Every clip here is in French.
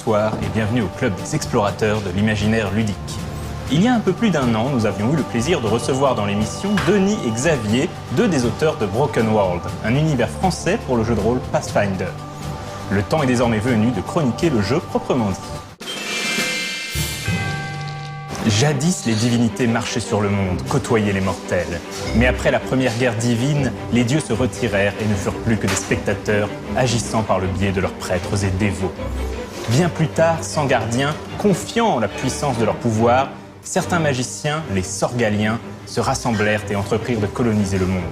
bonsoir et bienvenue au club des explorateurs de l'imaginaire ludique. Il y a un peu plus d'un an, nous avions eu le plaisir de recevoir dans l'émission Denis et Xavier, deux des auteurs de Broken World, un univers français pour le jeu de rôle Pathfinder. Le temps est désormais venu de chroniquer le jeu proprement dit. Jadis, les divinités marchaient sur le monde, côtoyaient les mortels. Mais après la première guerre divine, les dieux se retirèrent et ne furent plus que des spectateurs, agissant par le biais de leurs prêtres et dévots. Bien plus tard, sans gardiens, confiants en la puissance de leur pouvoir, certains magiciens, les Sorgaliens, se rassemblèrent et entreprirent de coloniser le monde.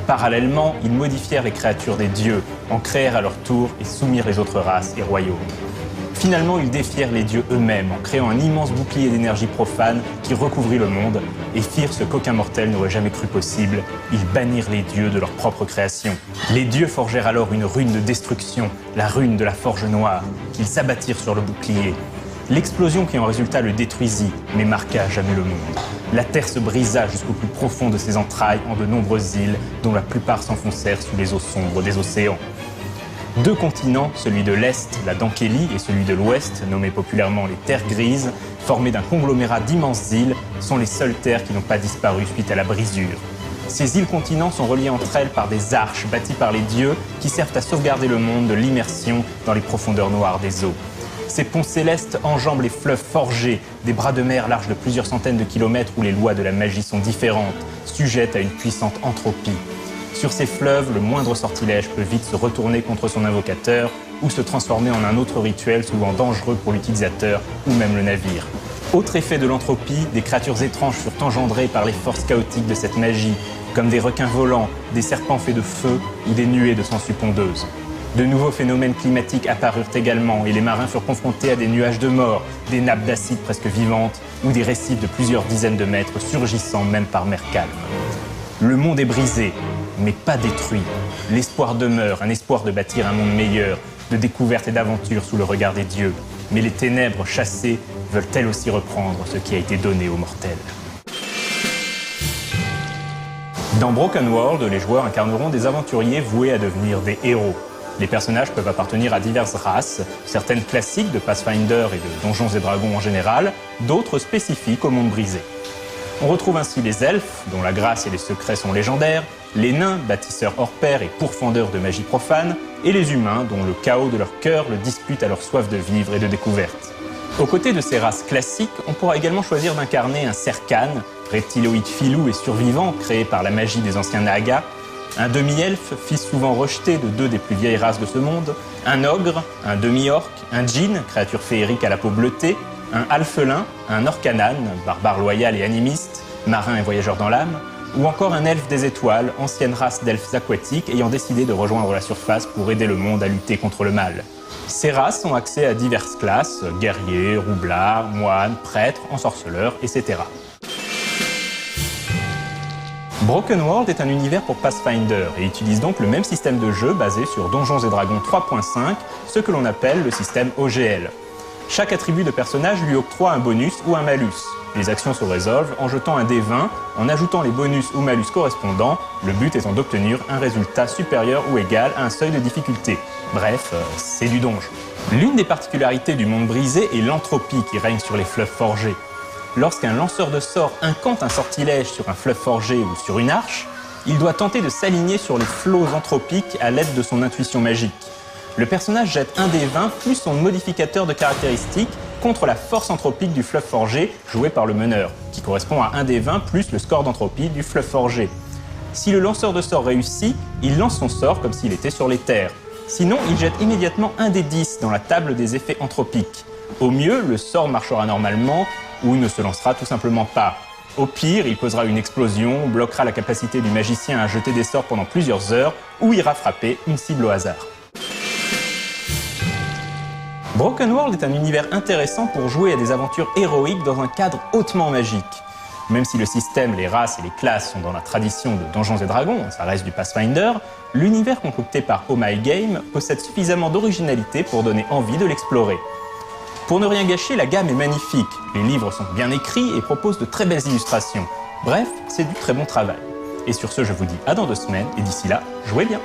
Parallèlement, ils modifièrent les créatures des dieux, en créèrent à leur tour et soumirent les autres races et royaumes. Finalement, ils défièrent les dieux eux-mêmes en créant un immense bouclier d'énergie profane qui recouvrit le monde et firent ce qu'aucun mortel n'aurait jamais cru possible. Ils bannirent les dieux de leur propre création. Les dieux forgèrent alors une rune de destruction, la rune de la Forge Noire, qu'ils abattirent sur le bouclier. L'explosion qui en résulta le détruisit, mais marqua à jamais le monde. La terre se brisa jusqu'au plus profond de ses entrailles en de nombreuses îles, dont la plupart s'enfoncèrent sous les eaux sombres des océans. Deux continents, celui de l'Est, la Dankeli, et celui de l'Ouest, nommés populairement les Terres Grises, formés d'un conglomérat d'immenses îles, sont les seules terres qui n'ont pas disparu suite à la brisure. Ces îles-continents sont reliées entre elles par des arches bâties par les dieux qui servent à sauvegarder le monde de l'immersion dans les profondeurs noires des eaux. Ces ponts célestes enjambent les fleuves forgés, des bras de mer larges de plusieurs centaines de kilomètres où les lois de la magie sont différentes, sujettes à une puissante entropie. Sur ces fleuves, le moindre sortilège peut vite se retourner contre son invocateur ou se transformer en un autre rituel souvent dangereux pour l'utilisateur ou même le navire. Autre effet de l'entropie, des créatures étranges furent engendrées par les forces chaotiques de cette magie, comme des requins volants, des serpents faits de feu ou des nuées de sangsues pondeuses. De nouveaux phénomènes climatiques apparurent également et les marins furent confrontés à des nuages de mort, des nappes d'acide presque vivantes ou des récifs de plusieurs dizaines de mètres surgissant même par mer calme. Le monde est brisé, mais pas détruit. L'espoir demeure, un espoir de bâtir un monde meilleur, de découverte et d'aventure sous le regard des dieux. Mais les ténèbres chassées veulent elles aussi reprendre ce qui a été donné aux mortels. Dans Broken World, les joueurs incarneront des aventuriers voués à devenir des héros. Les personnages peuvent appartenir à diverses races, certaines classiques de Pathfinder et de Donjons et Dragons en général, d'autres spécifiques au monde brisé. On retrouve ainsi les elfes, dont la grâce et les secrets sont légendaires, les nains, bâtisseurs hors pair et pourfendeurs de magie profane, et les humains, dont le chaos de leur cœur le dispute à leur soif de vivre et de découverte. Aux côtés de ces races classiques, on pourra également choisir d'incarner un Serkan, reptiloïde filou et survivant créé par la magie des anciens Naga, un demi-elfe, fils souvent rejeté de deux des plus vieilles races de ce monde, un ogre, un demi-orc, un djinn, créature féerique à la peau bleutée, un alphelin, un orcanan, barbare loyal et animiste, marin et voyageur dans l'âme, ou encore un elfe des étoiles, ancienne race d'elfes aquatiques ayant décidé de rejoindre la surface pour aider le monde à lutter contre le mal. Ces races ont accès à diverses classes, guerriers, roublards, moines, prêtres, ensorceleurs, etc. Broken World est un univers pour Pathfinder et utilise donc le même système de jeu basé sur Donjons et Dragons 3.5, ce que l'on appelle le système OGL. Chaque attribut de personnage lui octroie un bonus ou un malus. Les actions se résolvent en jetant un dé 20, en ajoutant les bonus ou malus correspondants, le but étant d'obtenir un résultat supérieur ou égal à un seuil de difficulté. Bref, c'est du donjon. L'une des particularités du monde brisé est l'entropie qui règne sur les fleuves forgés. Lorsqu'un lanceur de sorts incante un sortilège sur un fleuve forgé ou sur une arche, il doit tenter de s'aligner sur les flots anthropiques à l'aide de son intuition magique. Le personnage jette un dé 20 plus son modificateur de caractéristiques contre la force anthropique du fleuve forgé joué par le meneur, qui correspond à un dé 20 plus le score d'entropie du fleuve forgé. Si le lanceur de sorts réussit, il lance son sort comme s'il était sur les terres. Sinon, il jette immédiatement un dé 10 dans la table des effets anthropiques. Au mieux, le sort marchera normalement ou ne se lancera tout simplement pas. Au pire, il causera une explosion, bloquera la capacité du magicien à jeter des sorts pendant plusieurs heures ou ira frapper une cible au hasard. Broken World est un univers intéressant pour jouer à des aventures héroïques dans un cadre hautement magique. Même si le système, les races et les classes sont dans la tradition de Donjons et Dragons, ça reste du Pathfinder, l'univers concocté par Oh My Game possède suffisamment d'originalité pour donner envie de l'explorer. Pour ne rien gâcher, la gamme est magnifique, les livres sont bien écrits et proposent de très belles illustrations. Bref, c'est du très bon travail. Et sur ce, je vous dis à dans 2 semaines, et d'ici là, jouez bien!